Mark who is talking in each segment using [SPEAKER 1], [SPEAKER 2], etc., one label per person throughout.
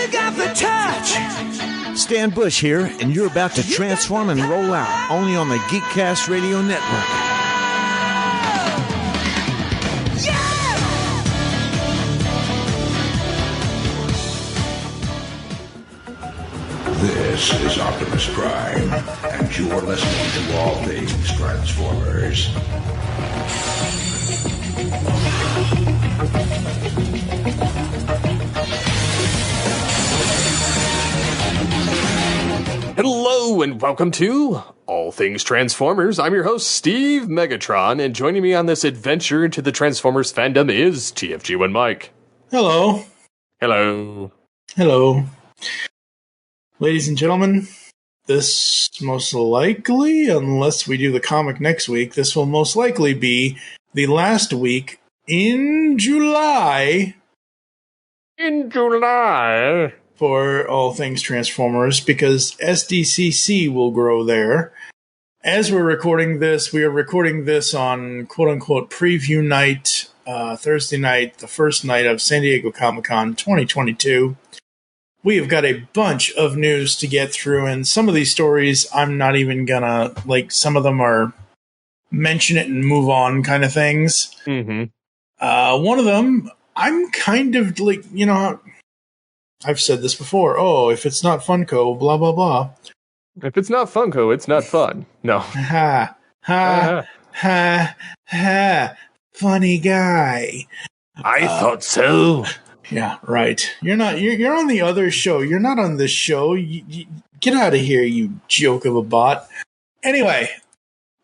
[SPEAKER 1] got the touch.
[SPEAKER 2] Stan Bush here, and you're about to transform and roll out only on the Geekcast Radio Network.
[SPEAKER 3] This is Optimus Prime, and you're listening to All Things Transformers.
[SPEAKER 4] Hello and welcome to All Things Transformers. I'm your host, Steve Megatron, and joining me on this adventure into the Transformers fandom is TFG1 Mike.
[SPEAKER 5] Hello.
[SPEAKER 4] Hello.
[SPEAKER 5] Hello. Ladies and gentlemen, this most likely, unless we do the comic next week, this will most likely be the last week in July.
[SPEAKER 4] In July.
[SPEAKER 5] For All Things Transformers, because SDCC will grow there. As we're recording this, we are recording this on quote-unquote preview night, Thursday night, the first night of San Diego Comic-Con 2022. We have got a bunch of news to get through, and some of these stories I'm not even gonna, some of them are mention it and move on kind of things.
[SPEAKER 4] Mm-hmm.
[SPEAKER 5] One of them, I'm kind of I've said this before. Oh, if it's not Funko, blah, blah, blah.
[SPEAKER 4] If it's not Funko, it's not fun. No.
[SPEAKER 5] Ha, ha, ha, ha. Funny guy.
[SPEAKER 4] I thought so.
[SPEAKER 5] Yeah, right. You're on the other show. You're not on this show. You get out of here, you joke of a bot. Anyway,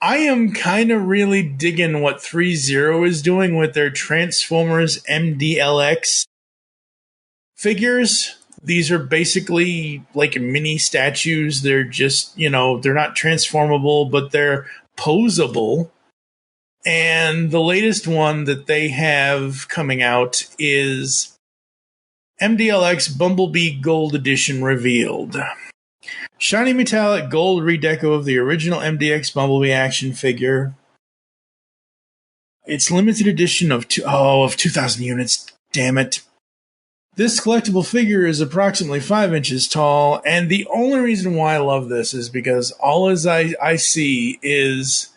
[SPEAKER 5] I am kind of really digging what 3.0 is doing with their Transformers MDLX figures. These are basically like mini statues. They're just, they're not transformable, but they're posable. And the latest one that they have coming out is MDLX Bumblebee Gold Edition revealed. Shiny metallic gold redeco of the original MDX Bumblebee action figure. It's limited edition of 2,000 units. Damn it. This collectible figure is approximately 5 inches tall, and the only reason why I love this is because all as I see is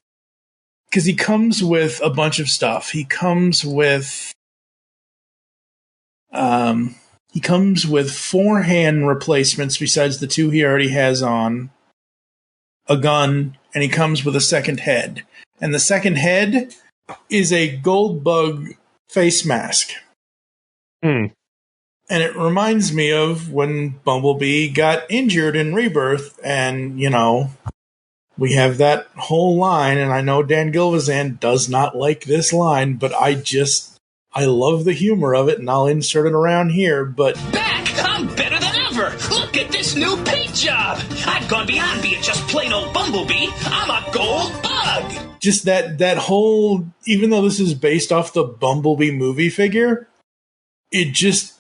[SPEAKER 5] because he comes with a bunch of stuff. He comes with 4 hand replacements besides the 2 he already has on, a gun, and he comes with a second head. And the second head is a gold bug face mask. And it reminds me of when Bumblebee got injured in Rebirth, and, we have that whole line, and I know Dan Gilvezan does not like this line, but I love the humor of it, and I'll insert it around here, but...
[SPEAKER 1] Back! I'm better than ever! Look at this new paint job! I've gone beyond being just plain old Bumblebee. I'm a gold bug!
[SPEAKER 5] Just that whole... Even though this is based off the Bumblebee movie figure, it just...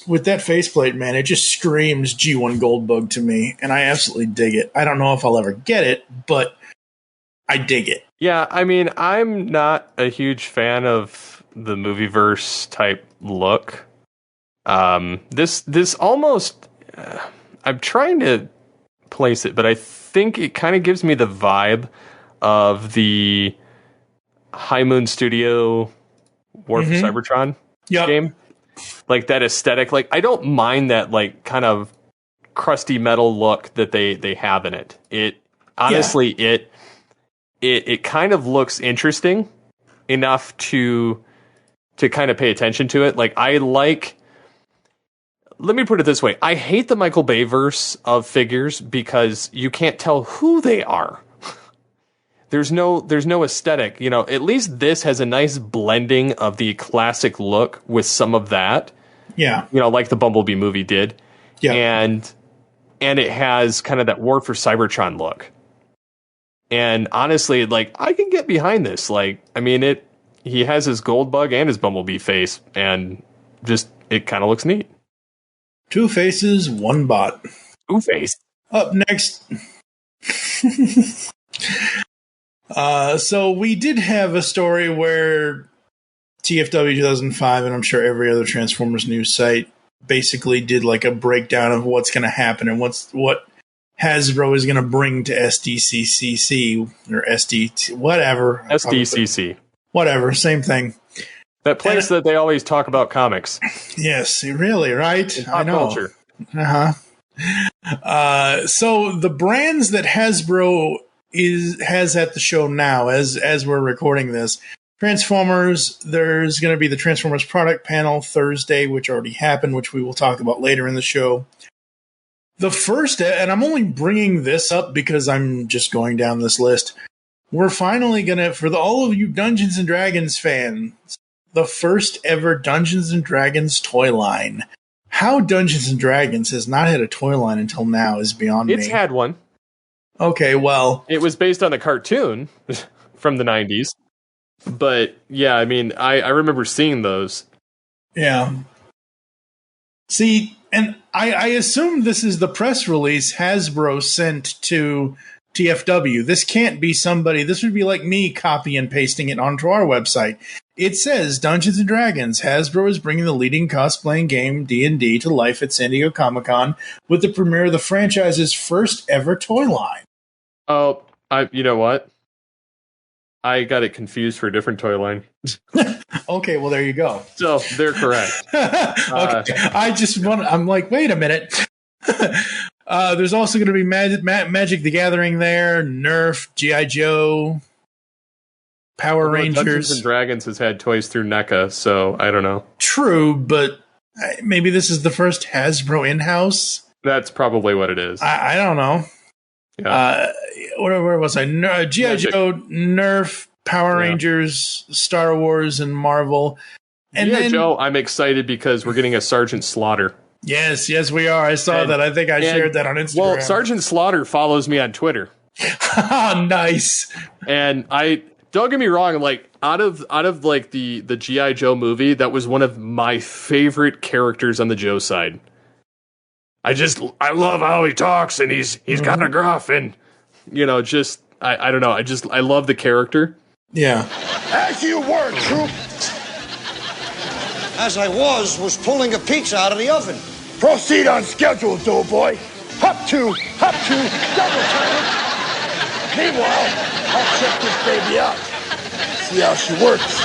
[SPEAKER 5] With that faceplate, man, it just screams G1 Goldbug to me, and I absolutely dig it. I don't know if I'll ever get it, but I dig it.
[SPEAKER 4] Yeah, I mean, I'm not a huge fan of the movieverse type look. This almost... I'm trying to place it, but I think it kind of gives me the vibe of the High Moon Studio War for Cybertron game. Like that aesthetic, I don't mind that kind of crusty metal look that they have in it. It honestly, it kind of looks interesting enough to kind of pay attention to it. Let me put it this way: I hate the Michael Bay verse of figures because you can't tell who they are. There's no aesthetic. At least this has a nice blending of the classic look with some of that.
[SPEAKER 5] Yeah.
[SPEAKER 4] Like the Bumblebee movie did.
[SPEAKER 5] Yeah.
[SPEAKER 4] And it has kind of that War for Cybertron look. And honestly, I can get behind this. He has his gold bug and his Bumblebee face, and just it kind of looks neat.
[SPEAKER 5] 2 faces, 1 bot.
[SPEAKER 4] 2 face.
[SPEAKER 5] Up next. So we did have a story where TFW 2005, and I'm sure every other Transformers news site, basically did like a breakdown of what's going to happen and what Hasbro is going to bring to SDCC or whatever.
[SPEAKER 4] SDCC.
[SPEAKER 5] Whatever, same thing.
[SPEAKER 4] That place that they always talk about comics.
[SPEAKER 5] Yes, really, right?
[SPEAKER 4] In pop culture.
[SPEAKER 5] So the brands that Hasbro has at the show now, as we're recording this, Transformers, there's going to be the Transformers product panel Thursday, which already happened, which we will talk about later in the show. The first, and I'm only bringing this up because I'm just going down this list, we're finally going to, for all of you Dungeons & Dragons fans, the first ever Dungeons & Dragons toy line. How Dungeons & Dragons has not had a toy line until now is beyond me.
[SPEAKER 4] It's had one.
[SPEAKER 5] Okay, well...
[SPEAKER 4] It was based on the cartoon from the 90s. But, yeah, I mean, I remember seeing those.
[SPEAKER 5] Yeah. See, and I assume this is the press release Hasbro sent to TFW. This can't be somebody... This would be like me copy and pasting it onto our website. It says, Dungeons & Dragons, Hasbro is bringing the leading cosplaying game D&D to life at San Diego Comic-Con with the premiere of the franchise's first ever toy line.
[SPEAKER 4] Oh, you know what? I got it confused for a different toy line.
[SPEAKER 5] Okay, well, there you go.
[SPEAKER 4] So, they're correct.
[SPEAKER 5] Okay. I'm like, wait a minute. There's also going to be Magic the Gathering there, Nerf, G.I. Joe, Power Rangers.
[SPEAKER 4] Dungeons & Dragons has had toys through NECA, so I don't know.
[SPEAKER 5] True, but maybe this is the first Hasbro in-house?
[SPEAKER 4] That's probably what it is.
[SPEAKER 5] I don't know.
[SPEAKER 4] Yeah.
[SPEAKER 5] Where was I? G.I. Joe, Nerf, Power Rangers, Star Wars, and Marvel. And
[SPEAKER 4] G.I. Joe, I'm excited because we're getting a Sergeant Slaughter.
[SPEAKER 5] Yes, we are. I saw that. I think I shared that on Instagram.
[SPEAKER 4] Well, Sergeant Slaughter follows me on Twitter.
[SPEAKER 5] Nice.
[SPEAKER 4] And don't get me wrong, like out of like the G.I. Joe movie, that was one of my favorite characters on the Joe side. I love how he talks and he's got a gruff and I don't know, I love the character.
[SPEAKER 5] Yeah.
[SPEAKER 6] As you were, troop. As I was pulling a pizza out of the oven.
[SPEAKER 7] Proceed on schedule, doughboy. Hop two, double time. Meanwhile, I'll check this baby out. See how she works.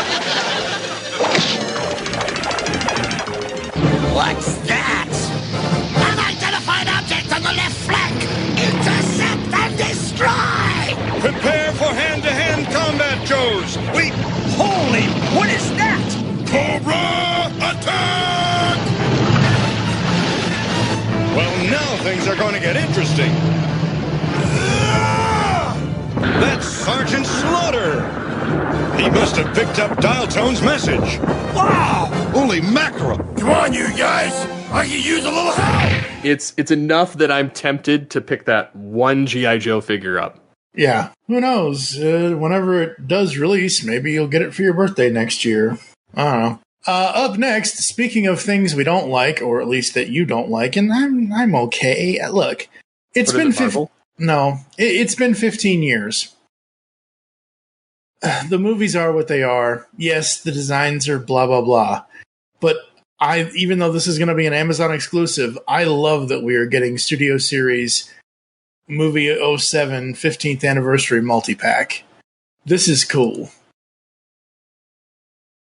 [SPEAKER 8] What's that? Unidentified object on the left flank! Intercept and destroy!
[SPEAKER 7] Prepare for hand-to-hand combat, Joes.
[SPEAKER 8] Holy, what is that?
[SPEAKER 7] Cobra attack! Well, now things are going to get interesting. That's Sergeant Slaughter. He must have picked up Dial Tone's message.
[SPEAKER 6] Wow! Holy mackerel!
[SPEAKER 7] Come on, you guys. I can use a little help.
[SPEAKER 4] It's enough that I'm tempted to pick that one G.I. Joe figure up.
[SPEAKER 5] Yeah. Who knows? Whenever it does release, maybe you'll get it for your birthday next year. I don't know. Up next, speaking of things we don't like, or at least that you don't like, and I'm okay. Look, it's been it's been 15 years. The movies are what they are. Yes, the designs are blah blah blah. But even though this is going to be an Amazon exclusive, I love that we are getting Studio Series Movie 07 15th Anniversary multipack. This is cool.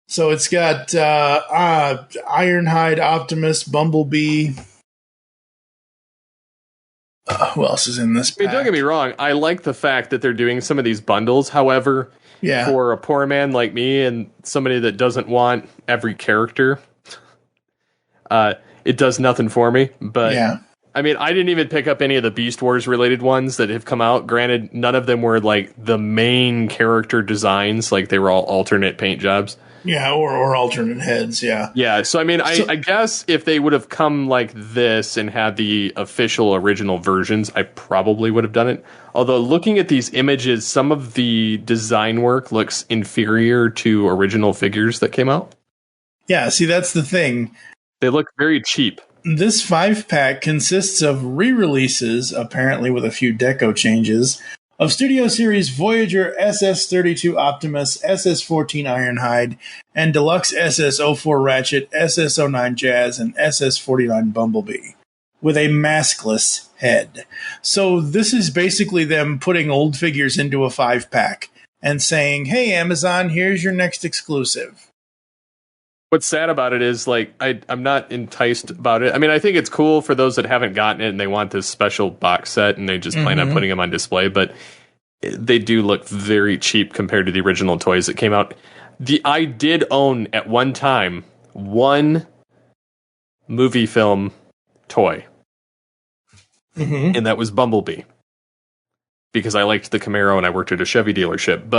[SPEAKER 5] So it's got Ironhide, Optimus, Bumblebee. Who else is in this pack?
[SPEAKER 4] I mean, don't get me wrong. I like the fact that they're doing some of these bundles. However, for a poor man like me and somebody that doesn't want every character, it does nothing for me. But I mean, I didn't even pick up any of the Beast Wars related ones that have come out. Granted, none of them were like the main character designs. Like they were all alternate paint jobs.
[SPEAKER 5] Yeah, or alternate heads, yeah.
[SPEAKER 4] Yeah, so I mean, I guess if they would have come like this and had the official original versions, I probably would have done it. Although looking at these images, some of the design work looks inferior to original figures that came out.
[SPEAKER 5] Yeah, see, that's the thing.
[SPEAKER 4] They look very cheap.
[SPEAKER 5] This 5-pack consists of re-releases, apparently with a few deco changes, of Studio Series Voyager SS-32 Optimus, SS-14 Ironhide, and Deluxe SS-04 Ratchet, SS-09 Jazz, and SS-49 Bumblebee, with a maskless head. So this is basically them putting old figures into a 5-pack and saying, hey, Amazon, here's your next exclusive.
[SPEAKER 4] What's sad about it is, like, I'm not enticed about it. I mean, I think it's cool for those that haven't gotten it and they want this special box set and they just plan on putting them on display, but they do look very cheap compared to the original toys that came out. I did own, at one time, one movie film toy, and that was Bumblebee, because I liked the Camaro and I worked at a Chevy dealership.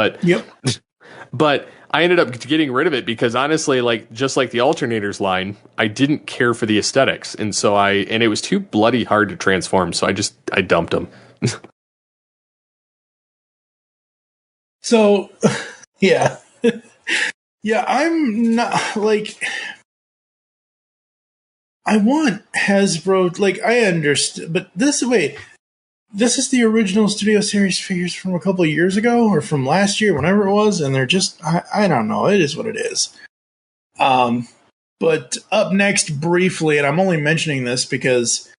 [SPEAKER 4] But I ended up getting rid of it because, honestly, like, just like the alternators line, I didn't care for the aesthetics, and so it was too bloody hard to transform, so I dumped them.
[SPEAKER 5] So, yeah. Yeah, I'm not, like, I want Hasbro, like, I understand, but this is the original Studio Series figures from a couple of years ago, or from last year, whenever it was, and they're just, I don't know, it is what it is. But up next, briefly, and I'm only mentioning this because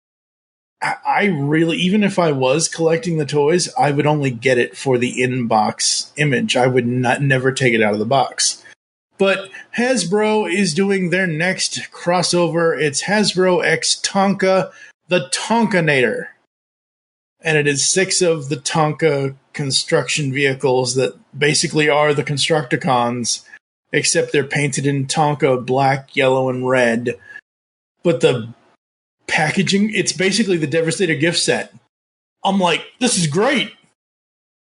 [SPEAKER 5] I really, even if I was collecting the toys, I would only get it for the in-box image. I would never take it out of the box. But Hasbro is doing their next crossover. It's Hasbro X Tonka, the Tonkanator. And it is 6 of the Tonka construction vehicles that basically are the Constructicons, except they're painted in Tonka black, yellow, and red. But the packaging, it's basically the Devastator gift set. I'm like, this is great.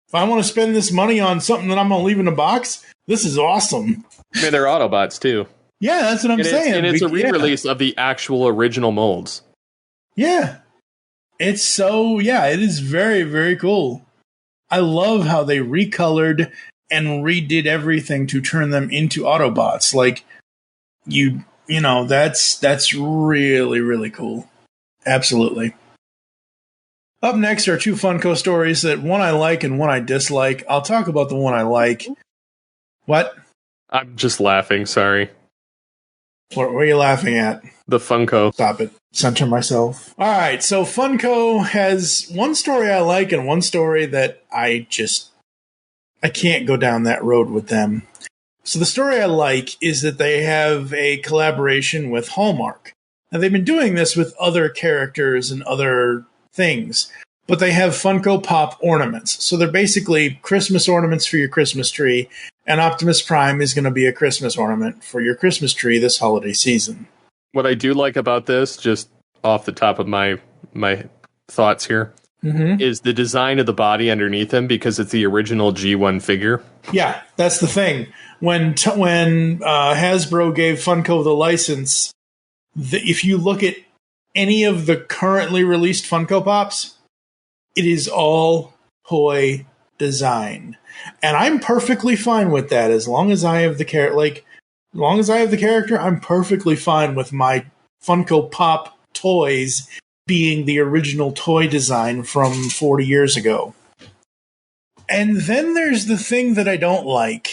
[SPEAKER 5] If I want to spend this money on something that I'm going to leave in a box, this is awesome.
[SPEAKER 4] I mean, they're Autobots, too.
[SPEAKER 5] Yeah, that's what I'm saying.
[SPEAKER 4] And it's a re-release of the actual original molds.
[SPEAKER 5] Yeah. It's so, it is very, very cool. I love how they recolored and redid everything to turn them into Autobots. Like, you know, that's really, really cool. Absolutely. Up next are 2 Funko stories, that one I like and one I dislike. I'll talk about the one I like. What?
[SPEAKER 4] I'm just laughing, sorry.
[SPEAKER 5] What were you laughing at?
[SPEAKER 4] The Funko.
[SPEAKER 5] Stop it. Center myself. All right, so Funko has one story I like and one story that I can't go down that road with them. So the story I like is that they have a collaboration with Hallmark. Now, they've been doing this with other characters and other things, but they have Funko Pop ornaments. So they're basically Christmas ornaments for your Christmas tree, and Optimus Prime is going to be a Christmas ornament for your Christmas tree this holiday season.
[SPEAKER 4] What I do like about this, just off the top of my thoughts here, is the design of the body underneath him, because it's the original G1 figure.
[SPEAKER 5] Yeah, that's the thing. When Hasbro gave Funko the license, if you look at any of the currently released Funko Pops, it is all toy design. And I'm perfectly fine with that, as long as I have the character, I'm perfectly fine with my Funko Pop toys being the original toy design from 40 years ago. And then there's the thing that I don't like.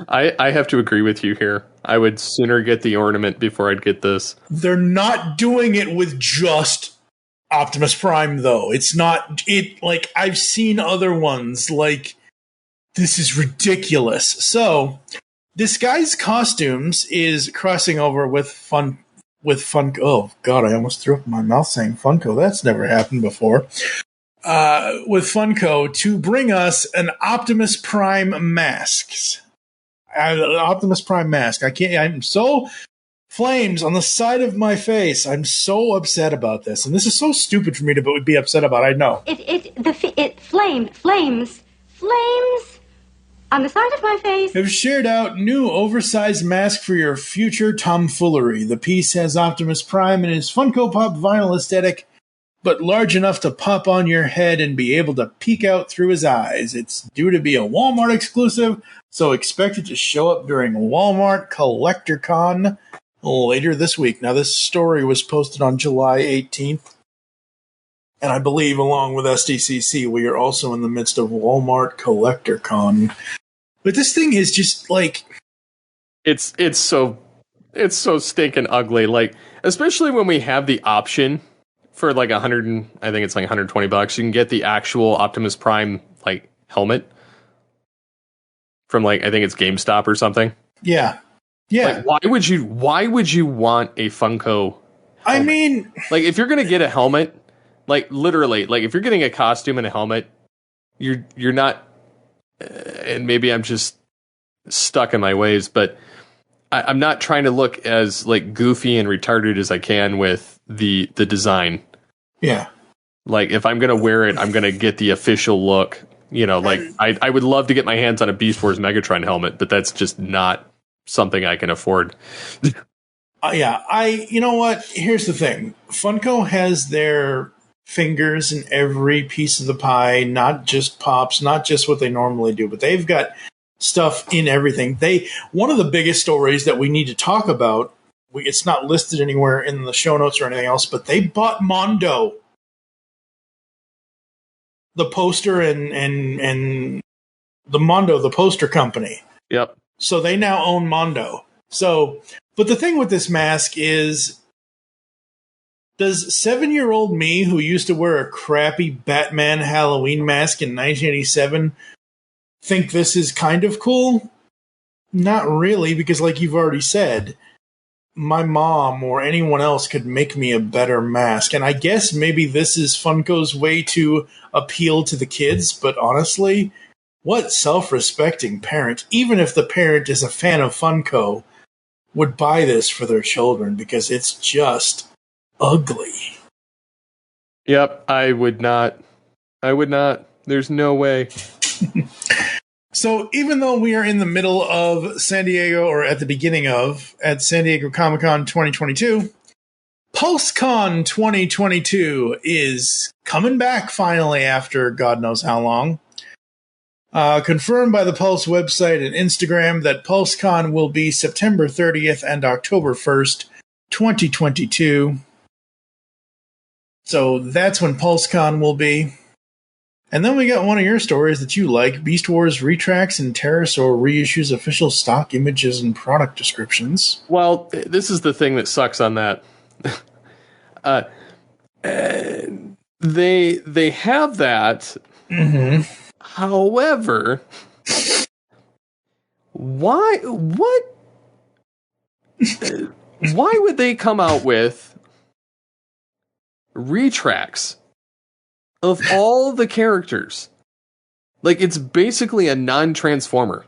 [SPEAKER 4] I have to agree with you here. I would sooner get the ornament before I'd get this.
[SPEAKER 5] They're not doing it with just Optimus Prime, though. It's not... Like, I've seen other ones. Like, this is ridiculous. So, this guy's costumes is crossing over with Funko. Oh, God, I almost threw up my mouth saying Funko. That's never happened before. With Funko to bring us an Optimus Prime masks. Optimus Prime mask. I'm so flames on the side of my face. I'm so upset about this, and this is so stupid for me to be upset about. I know.
[SPEAKER 9] Flames on the side of my face.
[SPEAKER 5] Have shared out new oversized mask for your future tomfoolery. The piece has Optimus Prime in his Funko Pop vinyl aesthetic, but large enough to pop on your head and be able to peek out through his eyes. It's due to be a Walmart exclusive, so expect it to show up during Walmart Collector Con later this week. Now, this story was posted on July 18th. And I believe, along with SDCC, we are also in the midst of Walmart Collector Con. But this thing is just like...
[SPEAKER 4] It's so stinking ugly. Like, especially when we have the option for like I think it's like $120. You can get the actual Optimus Prime like helmet from like I think it's GameStop or something.
[SPEAKER 5] Yeah.
[SPEAKER 4] Like, why would you want a Funko helmet?
[SPEAKER 5] I mean,
[SPEAKER 4] like if you're gonna get a helmet, like literally, like if you're getting a costume and a helmet, you're not. And maybe I'm just stuck in my ways, but I'm not trying to look as like goofy and retarded as I can with the design.
[SPEAKER 5] Yeah.
[SPEAKER 4] Like if I'm gonna wear it, I'm gonna get the official look. You know, like I would love to get my hands on a Beast Wars Megatron helmet, but that's just not something I can afford.
[SPEAKER 5] You know what? Here's the thing. Funko has their fingers in every piece of the pie, not just Pops, not just what they normally do, but they've got stuff in everything. One of the biggest stories that we need to talk about, it's not listed anywhere in the show notes or anything else, but they bought Mondo. The poster and the Mondo, the poster company.
[SPEAKER 4] Yep.
[SPEAKER 5] So they now own Mondo. So, but the thing with this mask is, does 7-year-old me, who used to wear a crappy Batman Halloween mask in 1987, think this is kind of cool? Not really, because like you've already said, my mom or anyone else could make me a better mask. And I guess maybe this is Funko's way to appeal to the kids, but honestly, what self-respecting parent, even if the parent is a fan of Funko, would buy this for their children because it's just ugly.
[SPEAKER 4] Yep, I would not. There's no way.
[SPEAKER 5] So even though we are in the middle of San Diego, or at the beginning of, at San Diego Comic-Con 2022, PulseCon 2022 is coming back finally after God knows how long. Confirmed by the Pulse website and Instagram that PulseCon will be September 30th and October 1st, 2022. So that's when PulseCon will be. And then we got one of your stories that you like, Beast Wars retracts and Pterosaur reissues official stock images and product descriptions.
[SPEAKER 4] Well, this is the thing that sucks on that. They have that.
[SPEAKER 5] Mm-hmm.
[SPEAKER 4] However, why would they come out with retracts of all the characters? Like, it's basically a non-transformer.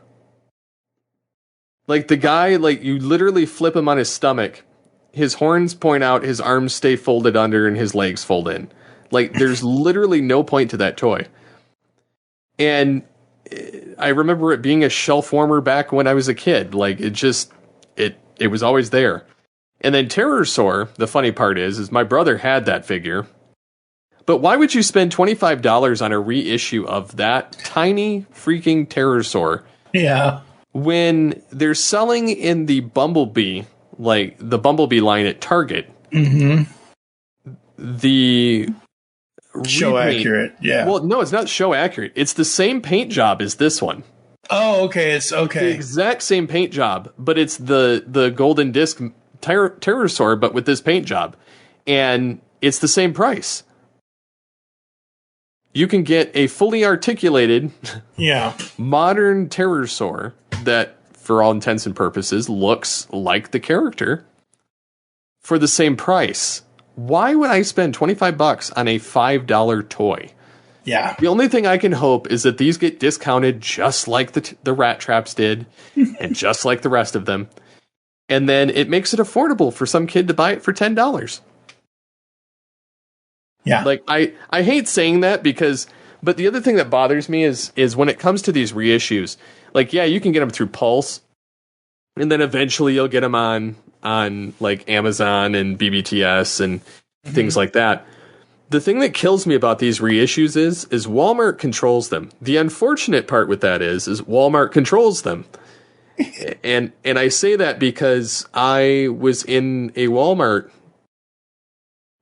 [SPEAKER 4] Like, the guy, like, you literally flip him on his stomach, his horns point out, his arms stay folded under, and his legs fold in. Like, there's literally no point to that toy. And I remember it being a shelf warmer back when I was a kid. Like, it was always there. And then Pterosaur, the funny part is my brother had that figure. But why would you spend $25 on a reissue of that tiny freaking Pterosaur?
[SPEAKER 5] Yeah. When
[SPEAKER 4] they're selling in the Bumblebee, like the Bumblebee line at Target.
[SPEAKER 5] Mm-hmm.
[SPEAKER 4] The
[SPEAKER 5] show accurate, yeah.
[SPEAKER 4] Well, no, it's not show accurate. It's the same paint job as this one.
[SPEAKER 5] Oh, okay. It's okay.
[SPEAKER 4] The exact same paint job, but it's the golden disc Pterosaur, but with this paint job. And it's the same price. You can get a fully articulated, modern Pterosaur that, for all intents and purposes, looks like the character for the same price. Why would I spend $25 on a $5 toy?
[SPEAKER 5] Yeah.
[SPEAKER 4] The only thing I can hope is that these get discounted just like the Rat Traps did, and just like the rest of them. And then it makes it affordable for some kid to buy it for $10.
[SPEAKER 5] Yeah.
[SPEAKER 4] Like, I hate saying that but the other thing that bothers me is when it comes to these reissues, like, yeah, you can get them through Pulse, and then eventually you'll get them on like Amazon and BBTS and things like that. The thing that kills me about these reissues is Walmart controls them. The unfortunate part with that is Walmart controls them. and I say that because I was in a Walmart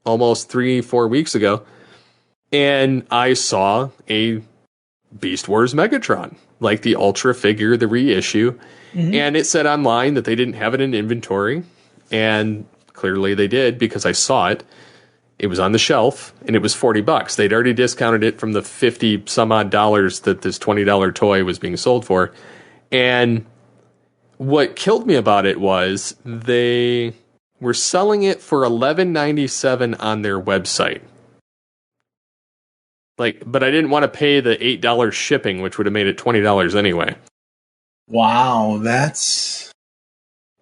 [SPEAKER 4] almost 3-4 weeks ago, And I saw a Beast Wars Megatron, like the Ultra figure, the reissue. Mm-hmm. And it said online that they didn't have it in inventory. And clearly they did, because I saw it. It was on the shelf, and it was $40. They'd already discounted it from the 50 some odd dollars that this $20 toy was being sold for. And what killed me about it was they were selling it for $11.97 on their website. But I didn't want to pay the $8 shipping, which would have made it $20 anyway.
[SPEAKER 5] Wow, that's...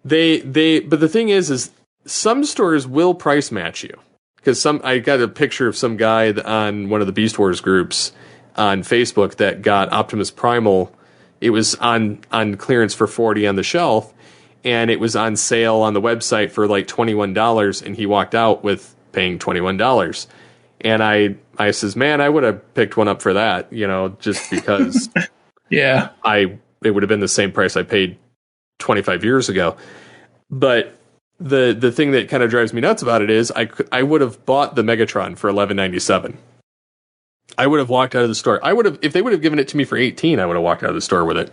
[SPEAKER 4] But the thing is some stores will price match you. Because I got a picture of some guy on one of the Beast Wars groups on Facebook that got Optimus Primal. It was on clearance for $40 on the shelf, and it was on sale on the website for like $21, and he walked out with paying $21. And I says, man, I would have picked one up for that, just because
[SPEAKER 5] yeah,
[SPEAKER 4] it would have been the same price I paid 25 years ago. But the thing that kind of drives me nuts about it is I would have bought the Megatron for $11.97. I would have walked out of the store. If they would have given it to me for $18, I would have walked out of the store with it.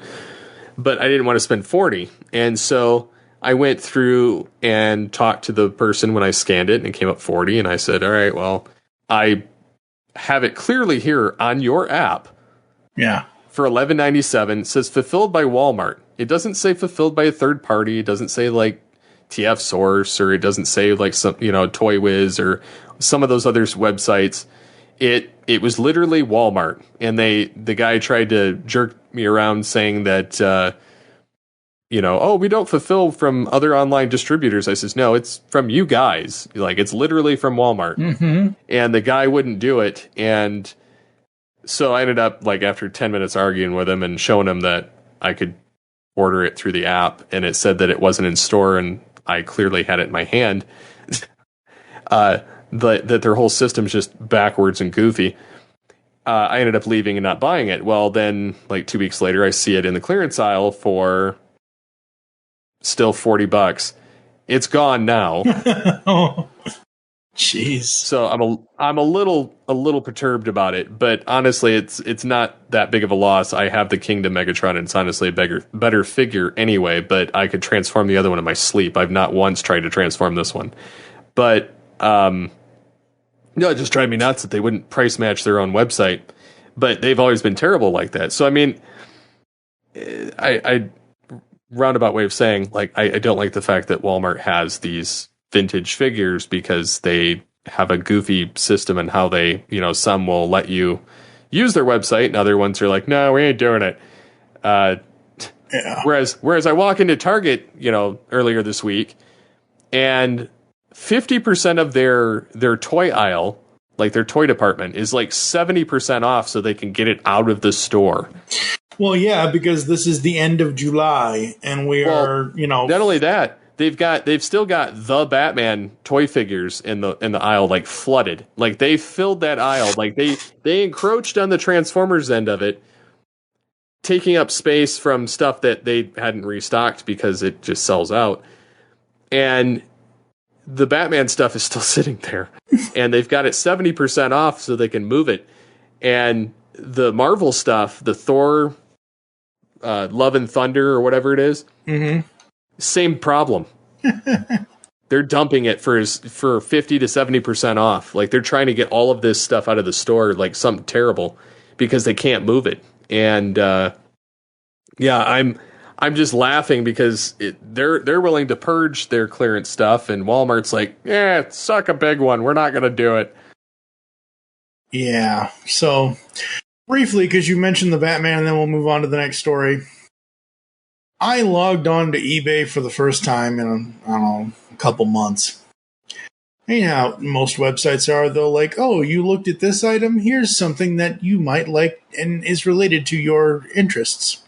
[SPEAKER 4] But I didn't want to spend $40. And so I went through and talked to the person when I scanned it, and it came up $40. And I said, all right, well, I have it clearly here on your app.
[SPEAKER 5] Yeah. For
[SPEAKER 4] $11.97. It says fulfilled by Walmart. It doesn't say fulfilled by a third party. It doesn't say like TF Source, or it doesn't say like some, Toy Wiz or some of those other websites. It was literally Walmart, and the guy tried to jerk me around saying that, oh, we don't fulfill from other online distributors. I says, no, it's from you guys. Like, it's literally from Walmart.
[SPEAKER 5] Mm-hmm.
[SPEAKER 4] And the guy wouldn't do it. And so I ended up, like, after 10 minutes arguing with him and showing him that I could order it through the app, and it said that it wasn't in store, and I clearly had it in my hand. That their whole system's just backwards and goofy. I ended up leaving and not buying it. Well, then, like 2 weeks later, I see it in the clearance aisle for still $40. It's gone now.
[SPEAKER 5] Oh, jeez.
[SPEAKER 4] So I'm a little perturbed about it, but honestly, it's not that big of a loss. I have the Kingdom Megatron, and it's honestly a better figure anyway. But I could transform the other one in my sleep. I've not once tried to transform this one, but no, it just drives me nuts that they wouldn't price match their own website. But they've always been terrible like that. So I mean, I roundabout way of saying, like, I don't like the fact that Walmart has these vintage figures, because they have a goofy system in how they, some will let you use their website, and other ones are like, no, we ain't doing it.
[SPEAKER 5] Yeah.
[SPEAKER 4] Whereas I walk into Target, earlier this week, and 50% of their toy aisle, like their toy department, is like 70% off, so they can get it out of the store.
[SPEAKER 5] Well, yeah, because this is the end of July, and we are,
[SPEAKER 4] Not only that, they've still got the Batman toy figures in the aisle, like, flooded. Like, they filled that aisle. Like, they encroached on the Transformers end of it, taking up space from stuff that they hadn't restocked because it just sells out. And the Batman stuff is still sitting there, and they've got it 70% off so they can move it. And the Marvel stuff, the Thor, Love and Thunder, or whatever it is,
[SPEAKER 5] mm-hmm.
[SPEAKER 4] Same problem. They're dumping it for 50 to 70% off. Like, they're trying to get all of this stuff out of the store, like something terrible, because they can't move it. And I'm just laughing because they're willing to purge their clearance stuff, and Walmart's like, yeah, suck a big one. We're not going to do it.
[SPEAKER 5] Yeah. So briefly, because you mentioned the Batman, and then we'll move on to the next story. I logged on to eBay for the first time in, a couple months. You know how most websites are, though, like, oh, you looked at this item, here's something that you might like and is related to your interests.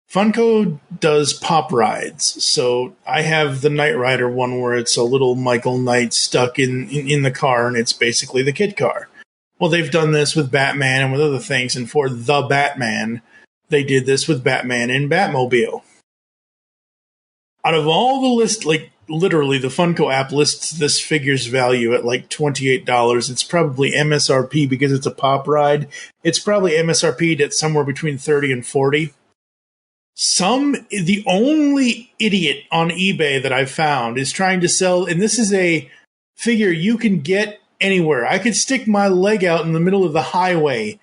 [SPEAKER 5] Funko does pop rides, so I have the Knight Rider one where it's a little Michael Knight stuck in the car, and it's basically the kid car. Well, they've done this with Batman and with other things, and for the Batman, they did this with Batman and Batmobile. Out of all the list, like, literally, the Funko app lists this figure's value at like $28. It's probably MSRP because it's a pop ride. It's probably MSRP'd at somewhere between 30 and 40. The only idiot on eBay that I've found is trying to sell, and this is a figure you can get anywhere. I could stick my leg out in the middle of the highway,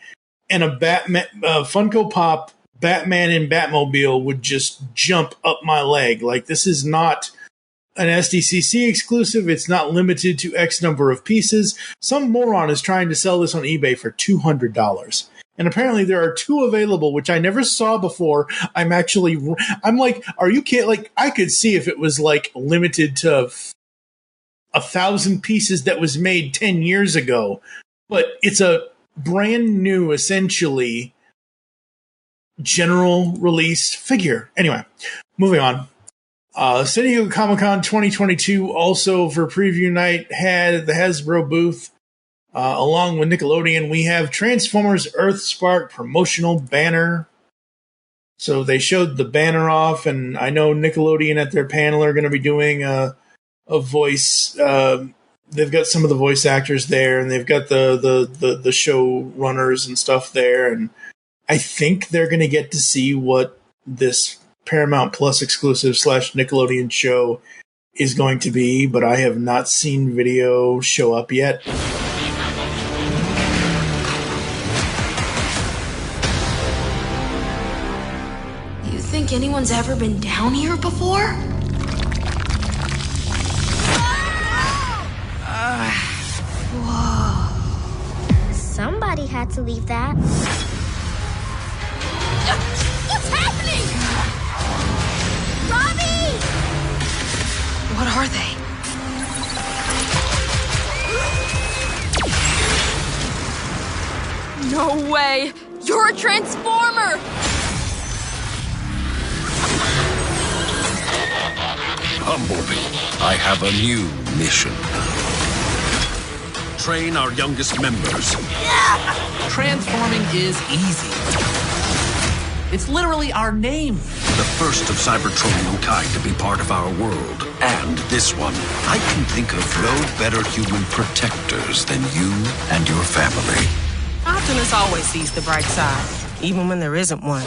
[SPEAKER 5] and a Funko Pop Batman and Batmobile would just jump up my leg. Like, this is not an SDCC exclusive. It's not limited to X number of pieces. Some moron is trying to sell this on eBay for $200. And apparently there are 2 available, which I never saw before. I'm like, are you kidding? Like, I could see if it was like limited to 1,000 pieces that was made 10 years ago, but it's a brand new, essentially general release figure. Anyway, moving on. San Diego Comic-Con 2022 also for preview night had the Hasbro booth. Along with Nickelodeon, we have Transformers EarthSpark promotional banner. So they showed the banner off, and I know Nickelodeon at their panel are going to be doing a voice. They've got some of the voice actors there, and they've got the show runners and stuff there. And I think they're going to get to see what this Paramount Plus exclusive / Nickelodeon show is going to be, but I have not seen video show up yet.
[SPEAKER 10] Think anyone's ever been down here before?
[SPEAKER 9] Whoa. Somebody had to leave that.
[SPEAKER 10] What's happening? Robbie! What are they? No way! You're a Transformer!
[SPEAKER 11] Bumblebee, I have a new mission. Train our youngest members.
[SPEAKER 12] Transforming is easy. It's literally our name.
[SPEAKER 11] The first of Cybertronian kind to be part of our world. And this one, I can think of no better human protectors than you and your family.
[SPEAKER 13] Optimus always sees the bright side, even when there isn't one.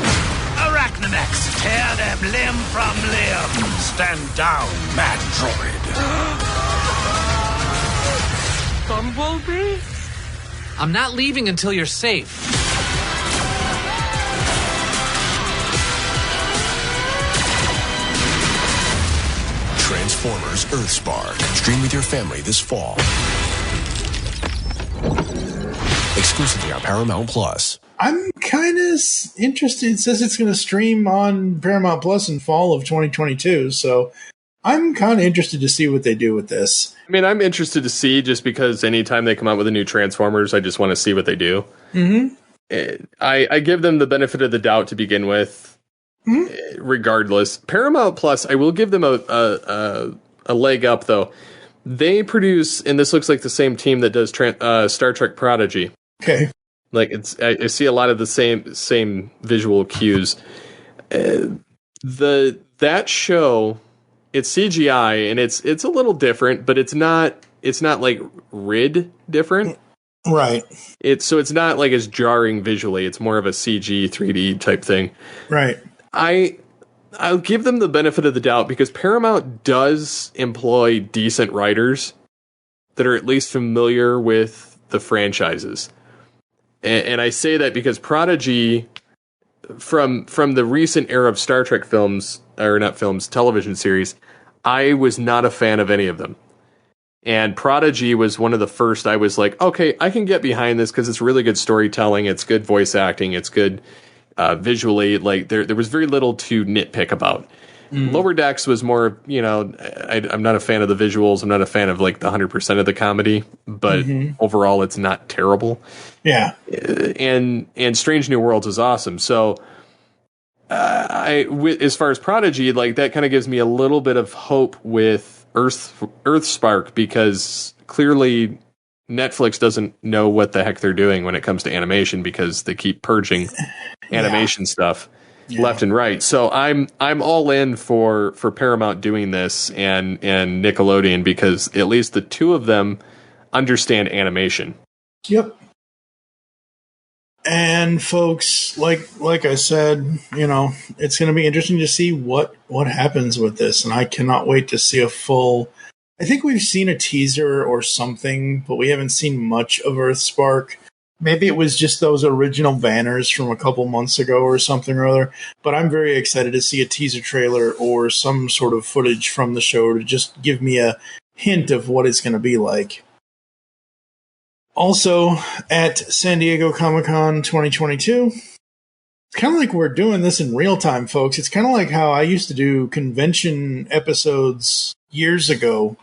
[SPEAKER 11] Arachnomax, tear them limb from limb. Stand down, mad droid.
[SPEAKER 12] Bumblebee? I'm not leaving until you're safe.
[SPEAKER 14] Transformers EarthSpark. Stream with your family this fall. Exclusively on Paramount Plus.
[SPEAKER 5] I'm kind of interested. It says it's going to stream on Paramount Plus in fall of 2022, so I'm kind of interested to see what they do with this.
[SPEAKER 4] I mean, I'm interested to see just because anytime they come out with a new Transformers, I just want to see what they do.
[SPEAKER 5] Mm-hmm.
[SPEAKER 4] I give them the benefit of the doubt to begin with, regardless. Paramount Plus, I will give them a leg up, though. They produce, and this looks like the same team that does Star Trek Prodigy.
[SPEAKER 5] Okay.
[SPEAKER 4] Like I see a lot of the same visual cues. That show, it's CGI and it's a little different, but it's not like RID different.
[SPEAKER 5] Right.
[SPEAKER 4] It's not like as jarring visually. It's more of a CG 3D type thing.
[SPEAKER 5] Right.
[SPEAKER 4] I'll give them the benefit of the doubt because Paramount does employ decent writers that are at least familiar with the franchises. And I say that because Prodigy, from the recent era of Star Trek films, or not films, television series, I was not a fan of any of them. And Prodigy was one of the first I was like, okay, I can get behind this because it's really good storytelling, it's good voice acting, it's good visually. Like there was very little to nitpick about. Lower Decks was more, I'm not a fan of the visuals. I'm not a fan of like the 100% of the comedy, but overall it's not terrible.
[SPEAKER 5] Yeah.
[SPEAKER 4] And Strange New Worlds is awesome. So as far as Prodigy, like that kind of gives me a little bit of hope with EarthSpark because clearly Netflix doesn't know what the heck they're doing when it comes to animation because they keep purging animation stuff. left and right. So I'm all in for Paramount doing this and Nickelodeon, because at least the two of them understand animation.
[SPEAKER 5] Yep. And folks, like I said, it's going to be interesting to see what happens with this, and I cannot wait to see a full. I think we've seen a teaser or something, but we haven't seen much of EarthSpark. Maybe it was just those original banners from a couple months ago or something or other. But I'm very excited to see a teaser trailer or some sort of footage from the show to just give me a hint of what it's going to be like. Also, at San Diego Comic-Con 2022, it's kind of like we're doing this in real time, folks. It's kind of like how I used to do convention episodes years ago.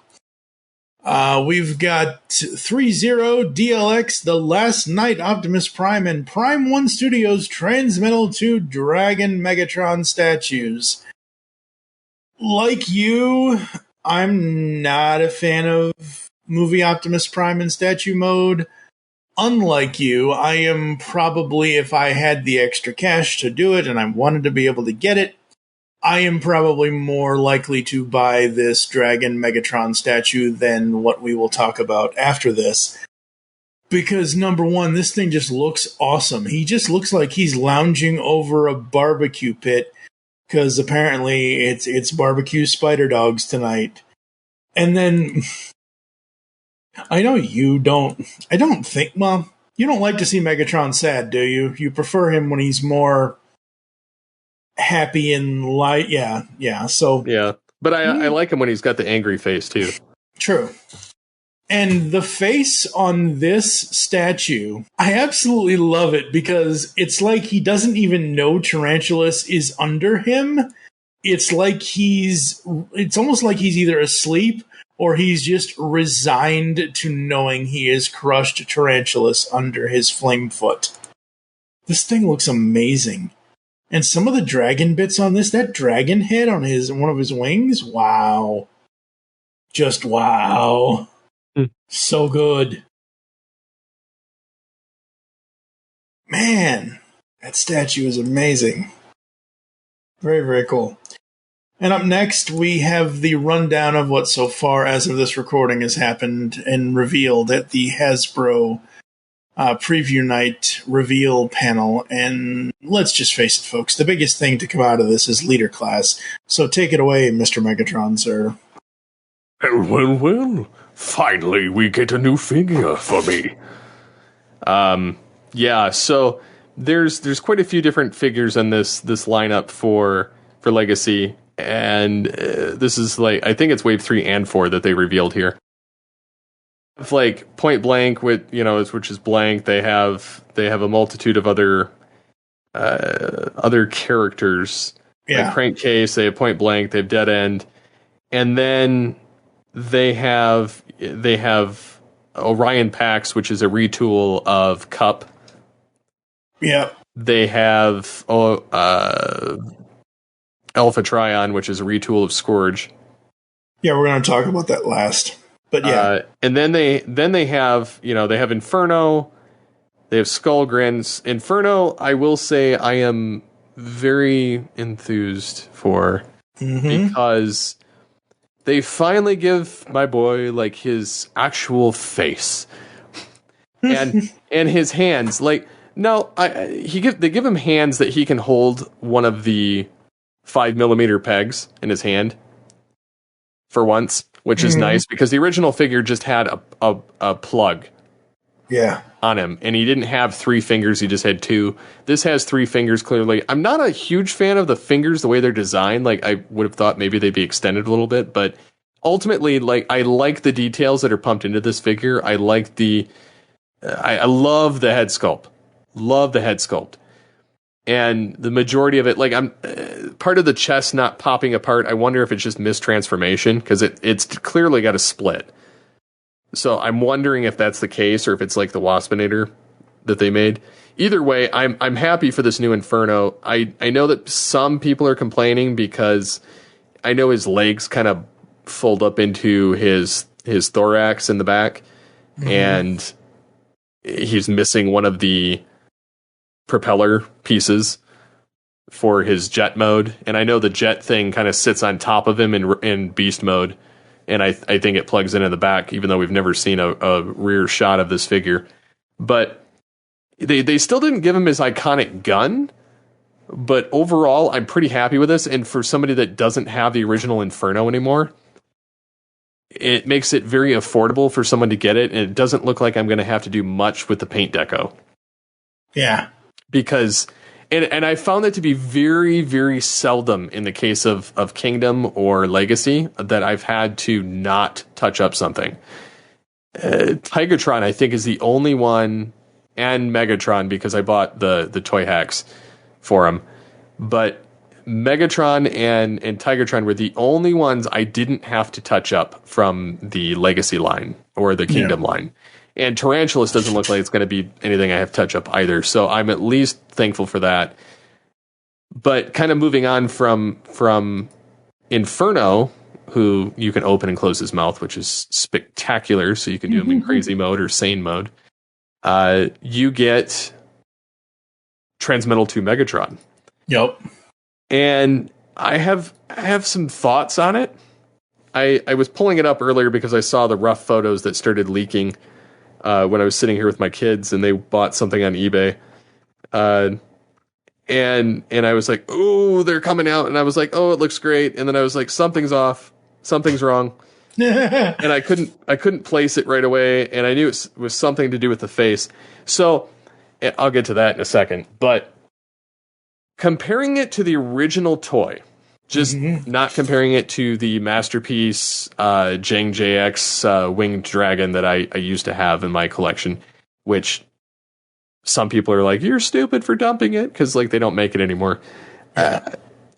[SPEAKER 5] We've got 3-0 DLX, The Last Night Optimus Prime, and Prime 1 Studios Transmetal 2 Dragon Megatron statues. Like you, I'm not a fan of movie Optimus Prime in statue mode. Unlike you, I am probably, if I had the extra cash to do it and I wanted to be able to get it, I am probably more likely to buy this Dragon Megatron statue than what we will talk about after this. Because, number one, this thing just looks awesome. He just looks like he's lounging over a barbecue pit, because apparently it's barbecue spider dogs tonight. And then, I know you don't you don't like to see Megatron sad, do you? You prefer him when he's more happy and light. Yeah. So
[SPEAKER 4] yeah, but I like him when he's got the angry face too.
[SPEAKER 5] True. And the face on this statue, I absolutely love it, because it's like he doesn't even know Tarantulas is under him. It's almost like he's either asleep or he's just resigned to knowing he has crushed Tarantulas under his flame foot. This thing looks amazing. And some of the dragon bits on this, that dragon head on one of his wings, wow. Just wow. So good. Man, that statue is amazing. Very, very cool. And up next, we have the rundown of what so far as of this recording has happened and revealed at the Hasbro preview night reveal panel. And let's just face it, folks, the biggest thing to come out of this is leader class. So take it away, Mr. Megatron, sir.
[SPEAKER 4] Well. Finally, we get a new figure for me. Yeah, so there's quite a few different figures in this lineup for Legacy, and this is like, I think it's wave 3 and 4 that they revealed here. It's like Point Blank, which is blank. They have a multitude of other characters.
[SPEAKER 5] Yeah.
[SPEAKER 4] Like Crankcase, they have Point Blank, they have Dead End, and then they have Orion Pax, which is a retool of Cup.
[SPEAKER 5] Yeah.
[SPEAKER 4] They have Alpha Trion, which is a retool of Scourge.
[SPEAKER 5] Yeah, we're going to talk about that last. But yeah.
[SPEAKER 4] And then they have, they have Inferno, they have Skullgrins. Inferno, I will say I am very enthused for, because they finally give my boy like his actual face and his hands. Like, no, they give him hands that he can hold one of the 5mm pegs in his hand for once, which is nice, because the original figure just had a plug on him, and he didn't have 3 fingers, he just had 2. This has 3 fingers, clearly. I'm not a huge fan of the fingers, the way they're designed. Like, I would have thought maybe they'd be extended a little bit, but ultimately, like, I like the details that are pumped into this figure. I like I love the head sculpt. Love the head sculpt. And the majority of it, like, I'm part of the chest not popping apart. I wonder if it's just mistransformation, because it's clearly got a split. So I'm wondering if that's the case, or if it's like the Waspinator that they made. Either way, I'm happy for this new Inferno. I know that some people are complaining because I know his legs kind of fold up into his thorax in the back, and he's missing one of the propeller pieces. for his jet mode, and I know the jet thing kind of sits on top of him in beast mode, and I think it plugs into the back, even though we've never seen a rear shot of this figure. But they still didn't give him his iconic gun, but overall, I'm pretty happy with this, and for somebody that doesn't have the original Inferno anymore, it makes it very affordable for someone to get it, and it doesn't look like I'm going to have to do much with the paint deco.
[SPEAKER 5] Yeah.
[SPEAKER 4] Because, and I found that to be very, very seldom in the case of Kingdom or Legacy that I've had to not touch up something. Tigatron, I think, is the only one, and Megatron, because I bought the toy hacks for him. But Megatron and Tigatron were the only ones I didn't have to touch up from the Legacy line or the Kingdom line. And Tarantulas doesn't look like it's going to be anything I have to touch up either. So I'm at least thankful for that. But kind of moving on from Inferno, who you can open and close his mouth, which is spectacular. So you can do him in crazy mode or sane mode. You get Transmetal 2 Megatron.
[SPEAKER 5] Yep.
[SPEAKER 4] And I have some thoughts on it. I was pulling it up earlier because I saw the rough photos that started leaking when I was sitting here with my kids, and they bought something on eBay. And I was like, "Oh, they're coming out," and I was like, "Oh, it looks great," and then I was like, "Something's off, something's wrong," and I couldn't place it right away, and I knew it was something to do with the face. So I'll get to that in a second, but comparing it to the original toy, just not comparing it to the Masterpiece Jang JX Winged Dragon that I used to have in my collection, which some people are like, "You're stupid for dumping it," because like they don't make it anymore.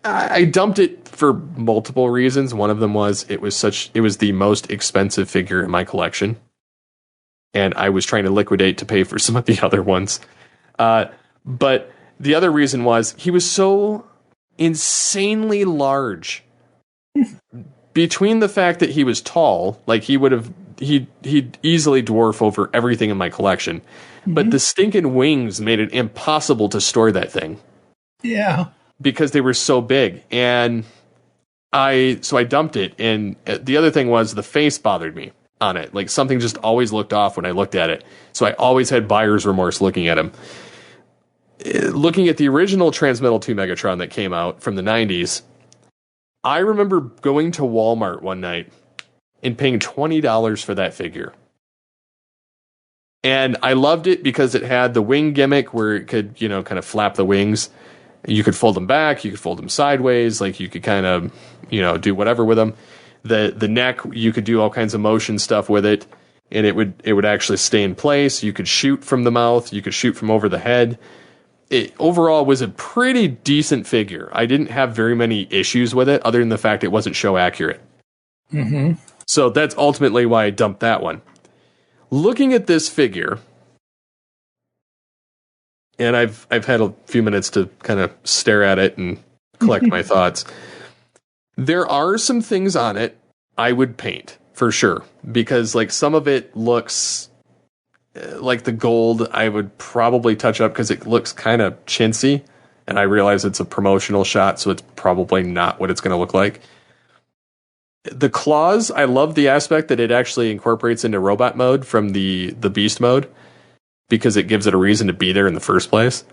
[SPEAKER 4] I dumped it for multiple reasons. One of them was it was the most expensive figure in my collection, and I was trying to liquidate to pay for some of the other ones. But the other reason was he was so insanely large. Between the fact that he was tall, like he'd easily dwarf over everything in my collection, but the stinking wings made it impossible to store that thing.
[SPEAKER 5] Yeah.
[SPEAKER 4] Because they were so big. And I dumped it. And the other thing was the face bothered me on it. Like something just always looked off when I looked at it. So I always had buyer's remorse looking at him. Looking at the original Transmetal 2 Megatron that came out from the 90s, I remember going to Walmart one night and paying $20 for that figure. And I loved it because it had the wing gimmick where it could, kind of flap the wings. You could fold them back, you could fold them sideways, like you could kind of, do whatever with them. The neck, you could do all kinds of motion stuff with it, and it would actually stay in place. You could shoot from the mouth, you could shoot from over the head. It overall was a pretty decent figure. I didn't have very many issues with it, other than the fact it wasn't show accurate. So that's ultimately why I dumped that one. Looking at this figure, and I've had a few minutes to kind of stare at it and collect my thoughts. There are some things on it I would paint for sure, because like some of it looks like the gold I would probably touch up because it looks kind of chintzy, and I realize it's a promotional shot, so it's probably not what it's going to look like. The claws, I love the aspect that it actually incorporates into robot mode from the beast mode, because it gives it a reason to be there in the first place.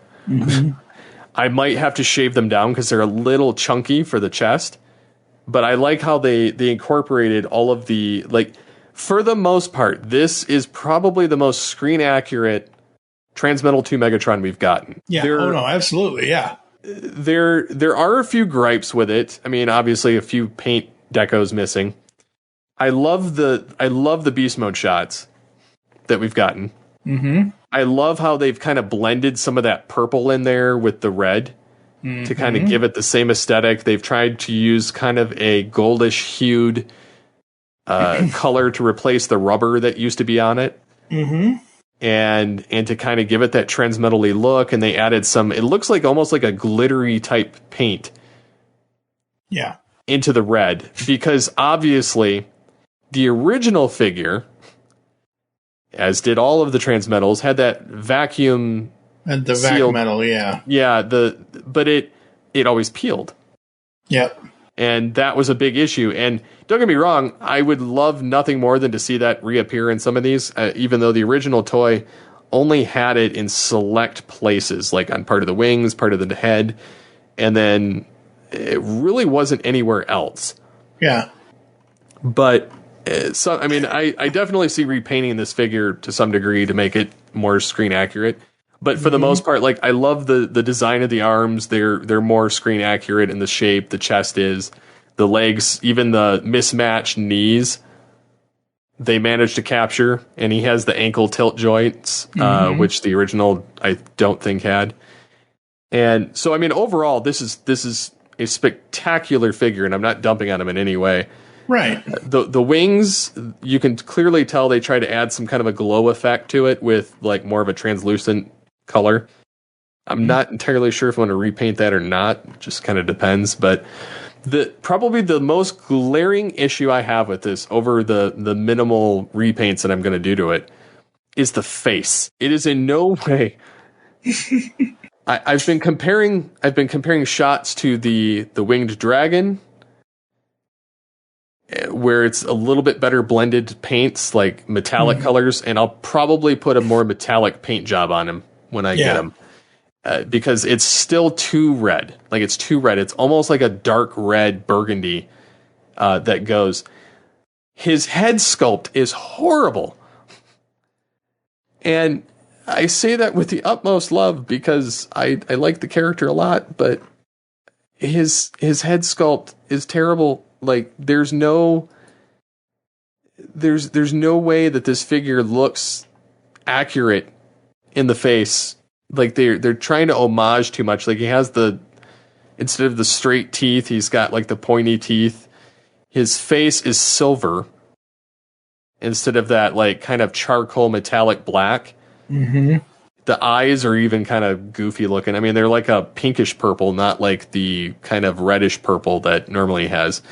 [SPEAKER 4] I might have to shave them down because they're a little chunky for the chest, but I like how they incorporated all of the, like, for the most part, this is probably the most screen accurate Transmetal 2 Megatron we've gotten.
[SPEAKER 5] Yeah, absolutely, yeah.
[SPEAKER 4] There are a few gripes with it. I mean, obviously a few paint decos missing. I love the beast mode shots that we've gotten. I love how they've kind of blended some of that purple in there with the red to kind of give it the same aesthetic. They've tried to use kind of a goldish hued color to replace the rubber that used to be on it. And to kind of give it that transmetal-y look, and they added some, it looks like almost like a glittery type paint.
[SPEAKER 5] Yeah.
[SPEAKER 4] Into the red, because obviously the original figure, as did all of the Transmetals, had that vacuum
[SPEAKER 5] and the vac metal, yeah.
[SPEAKER 4] Yeah, but it always peeled.
[SPEAKER 5] Yep.
[SPEAKER 4] And that was a big issue. And don't get me wrong, I would love nothing more than to see that reappear in some of these, even though the original toy only had it in select places, like on part of the wings, part of the head, and then it really wasn't anywhere else.
[SPEAKER 5] Yeah.
[SPEAKER 4] But, I definitely see repainting this figure to some degree to make it more screen accurate. But for the most part, like, I love the design of the arms. They're more screen accurate in the shape. The chest is, the legs, even the mismatched knees, they managed to capture. And he has the ankle tilt joints, which the original I don't think had. And so, overall, this is a spectacular figure, and I'm not dumping on him in any way.
[SPEAKER 5] Right.
[SPEAKER 4] The wings, you can clearly tell they try to add some kind of a glow effect to it with like more of a translucent color. I'm not entirely sure if I want to repaint that or not. It just kind of depends. But probably the most glaring issue I have with this over the minimal repaints that I'm going to do to it is the face. It is in no way. I've been comparing shots to the Winged Dragon, where it's a little bit better blended paints, like metallic colors, and I'll probably put a more metallic paint job on him when I get him. Because it's still too red. Like, it's too red. It's almost like a dark red burgundy that goes. His head sculpt is horrible. And I say that with the utmost love because I like the character a lot, but his head sculpt is terrible. Like, there's no way that this figure looks accurate in the face. Like, they're trying to homage too much. Like, he has instead of the straight teeth, he's got like the pointy teeth. His face is silver instead of that like kind of charcoal metallic black. Mm-hmm. The eyes are even kind of goofy looking. They're like a pinkish purple, not like the kind of reddish purple that normally has.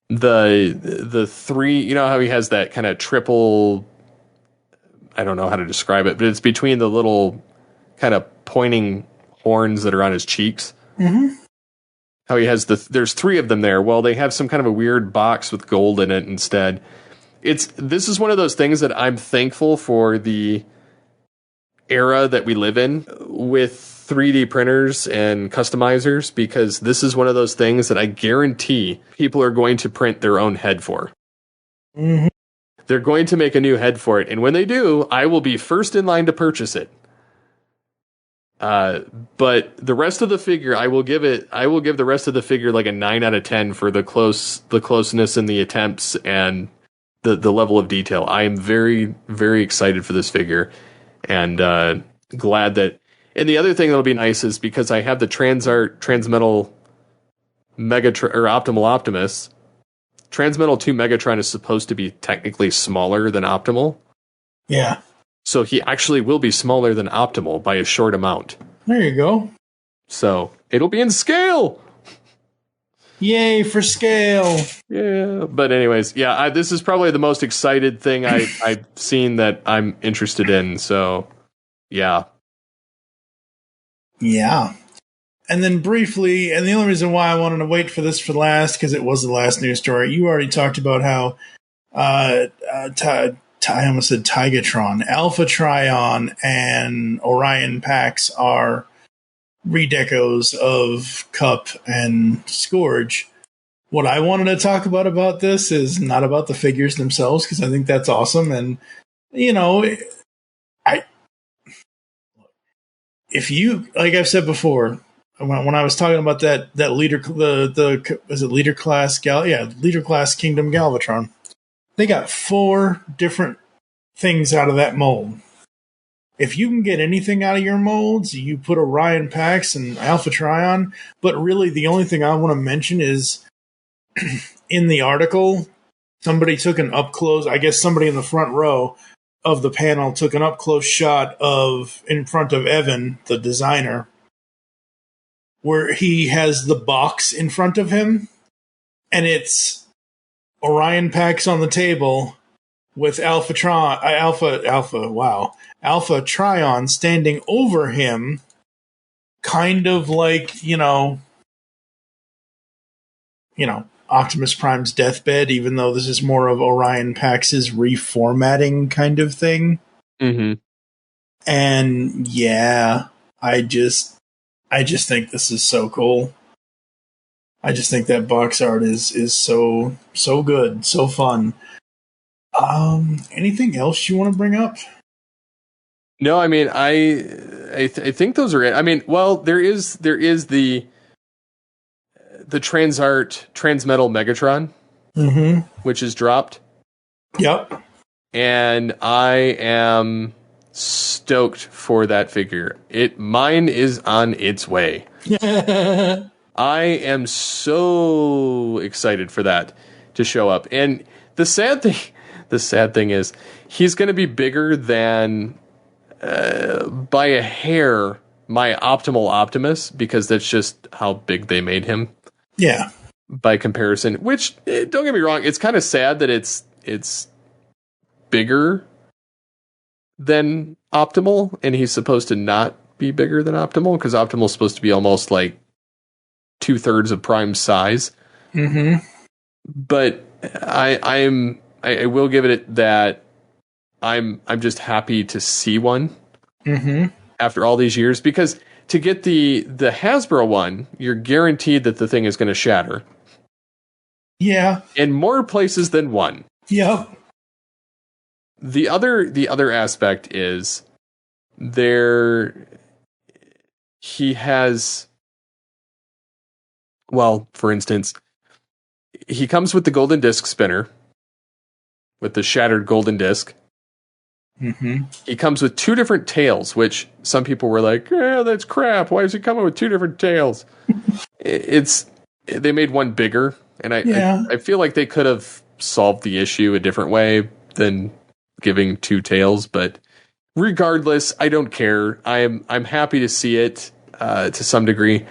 [SPEAKER 4] The three, you know how he has that kind of triple, I don't know how to describe it, but it's between the little kind of pointing horns that are on his cheeks. Mm-hmm. How he has there's three of them there. Well, they have some kind of a weird box with gold in it instead. This is one of those things that I'm thankful for the era that we live in with 3D printers and customizers, because this is one of those things that I guarantee people are going to print their own head for. Mm-hmm. They're going to make a new head for it, and when they do, I will be first in line to purchase it. But the rest of the figure, I will give the rest of the figure like a 9 out of 10 for the closeness and the attempts and the level of detail. I am very, very excited for this figure, and glad that. And the other thing that'll be nice is because I have the Transmetal Megatron or Optimal Optimus. Transmetal 2 Megatron is supposed to be technically smaller than Optimal.
[SPEAKER 5] Yeah.
[SPEAKER 4] So he actually will be smaller than Optimal by a short amount.
[SPEAKER 5] There you go.
[SPEAKER 4] So it'll be in scale.
[SPEAKER 5] Yay for scale.
[SPEAKER 4] Yeah. But anyways, yeah, this is probably the most excited thing I've seen that I'm interested in. So, yeah.
[SPEAKER 5] Yeah. And then briefly, and the only reason why I wanted to wait for this for last, because it was the last news story, you already talked about how I almost said Tigatron, Alpha Trion, and Orion packs are redecos of Cup and Scourge. What I wanted to talk about this is not about the figures themselves, because I think that's awesome. And, if you, like I've said before, when I was talking about that leader, was it leader class leader class Kingdom Galvatron, they got 4 different things out of that mold. If you can get anything out of your molds, you put Orion Pax and Alpha Trion. But really, the only thing I want to mention is in the article, somebody took an up close. I guess somebody in the front row of the panel took an up close shot of in front of Evan, the designer, where he has the box in front of him, and it's Orion Pax on the table with Alpha Trion standing over him, kind of like, Optimus Prime's deathbed, even though this is more of Orion Pax's reformatting kind of thing.
[SPEAKER 4] Mm-hmm.
[SPEAKER 5] And yeah, I just think this is so cool. I just think that box art is so good, so fun. Anything else you want to bring up?
[SPEAKER 4] No, I mean, I think those are it. I mean, well, there is the Transmetal Megatron, which is dropped.
[SPEAKER 5] Yep.
[SPEAKER 4] And I am stoked for that figure. Mine is on its way. I am so excited for that to show up. And the sad thing is he's going to be bigger than by a hair my Optimal Optimus, because that's just how big they made him.
[SPEAKER 5] Yeah.
[SPEAKER 4] By comparison, which, don't get me wrong, it's kind of sad that it's bigger than Optimal, and he's supposed to not be bigger than Optimal, because Optimal's supposed to be almost like 2/3 of Prime's size.
[SPEAKER 5] Mm-hmm.
[SPEAKER 4] But I will give it that I'm just happy to see one after all these years, because to get the Hasbro one, you're guaranteed that the thing is going to shatter.
[SPEAKER 5] Yeah.
[SPEAKER 4] In more places than one.
[SPEAKER 5] Yep.
[SPEAKER 4] The other aspect is he has, well, for instance, he comes with the golden disc spinner, with the shattered golden disc.
[SPEAKER 5] Mm-hmm.
[SPEAKER 4] He comes with 2 different tails, which some people were like, "Yeah, that's crap. Why is he coming with 2 different tails?" They made one bigger, and I feel like they could have solved the issue a different way than giving 2 tails. But regardless, I don't care. I'm happy to see it to some degree.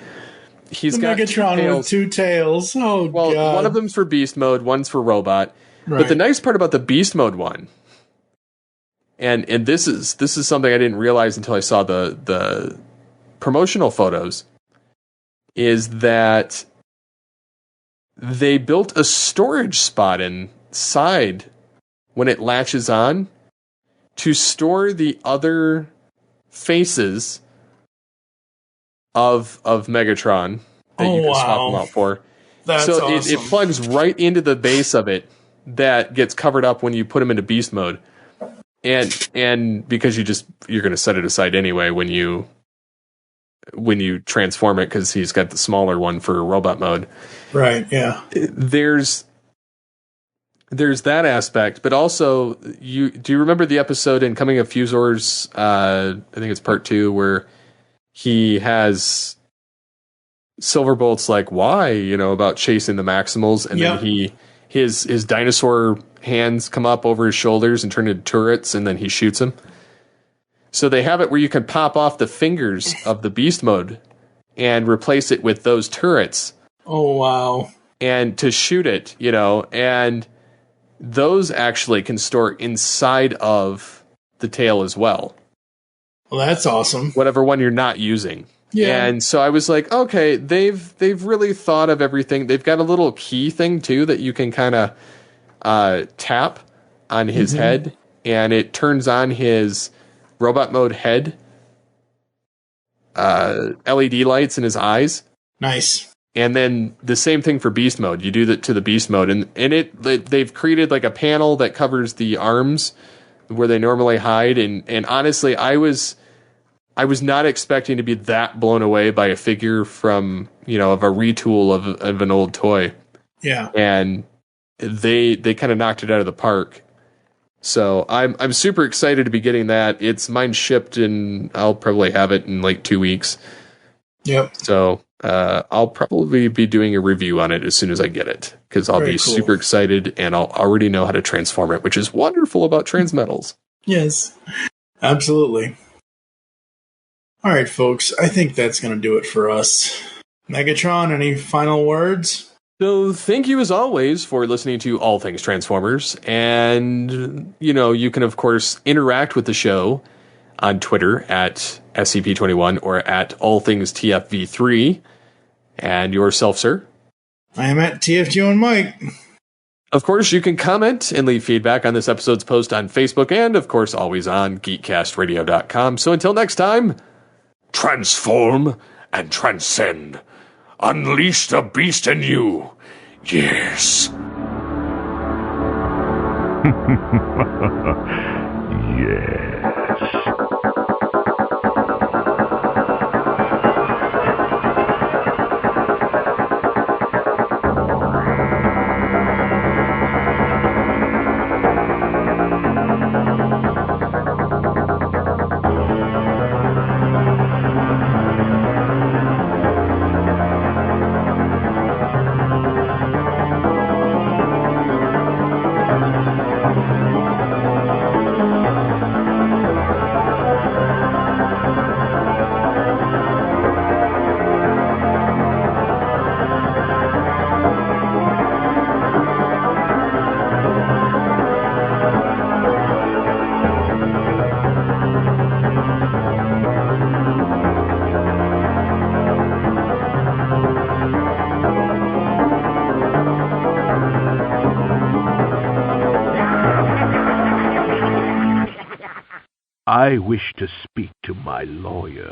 [SPEAKER 4] He's got
[SPEAKER 5] Megatron with 2 tails. Oh,
[SPEAKER 4] well,
[SPEAKER 5] God.
[SPEAKER 4] One of them's for beast mode, one's for robot. Right. But the nice part about the beast mode one, and this is something I didn't realize until I saw the promotional photos, is that they built a storage spot inside when it latches on to store the other faces of Megatron that you can swap them out for.
[SPEAKER 5] That's awesome.
[SPEAKER 4] It plugs right into the base of it that gets covered up when you put him into beast mode. And because you're going to set it aside anyway when you transform it, because he's got the smaller one for robot mode. Right, yeah. There's that aspect, but also do you remember the episode in Coming of Fusors, I think it's part 2, where he has Silverbolt's like, why, about chasing the Maximals, and then his dinosaur hands come up over his shoulders and turn into turrets, and then he shoots them. So they have it where you can pop off the fingers of the beast mode and replace it with those turrets.
[SPEAKER 5] Oh, wow.
[SPEAKER 4] And to shoot it, and those actually can store inside of the tail as well.
[SPEAKER 5] Well, that's awesome.
[SPEAKER 4] Whatever one you're not using. Yeah. And so I was like, okay, they've really thought of everything. They've got a little key thing too that you can kind of tap on his head, and it turns on his robot mode head LED lights in his eyes.
[SPEAKER 5] Nice.
[SPEAKER 4] And then the same thing for beast mode. You do that to the beast mode, and they've created like a panel that covers the arms where they normally hide. And honestly, I was not expecting to be that blown away by a figure from, of a retool of an old toy.
[SPEAKER 5] Yeah.
[SPEAKER 4] And they kind of knocked it out of the park. So I'm super excited to be getting that. Mine shipped, and I'll probably have it in like 2 weeks.
[SPEAKER 5] Yep.
[SPEAKER 4] So I'll probably be doing a review on it as soon as I get it, because I'll be super excited, and I'll already know how to transform it, which is wonderful about transmetals.
[SPEAKER 5] Yes, absolutely. All right, folks, I think that's going to do it for us. Megatron, any final words?
[SPEAKER 4] So thank you as always for listening to All Things Transformers. And, you can, of course, interact with the show on Twitter at SCP21 or at All Things TFV3. And yourself, sir?
[SPEAKER 5] I am at TFG and Mike.
[SPEAKER 4] Of course, you can comment and leave feedback on this episode's post on Facebook and, of course, always on geekcastradio.com. So until next time,
[SPEAKER 3] Transform and transcend. Unleash the beast in you. Yes. Yes.
[SPEAKER 15] I wish to speak to my lawyer.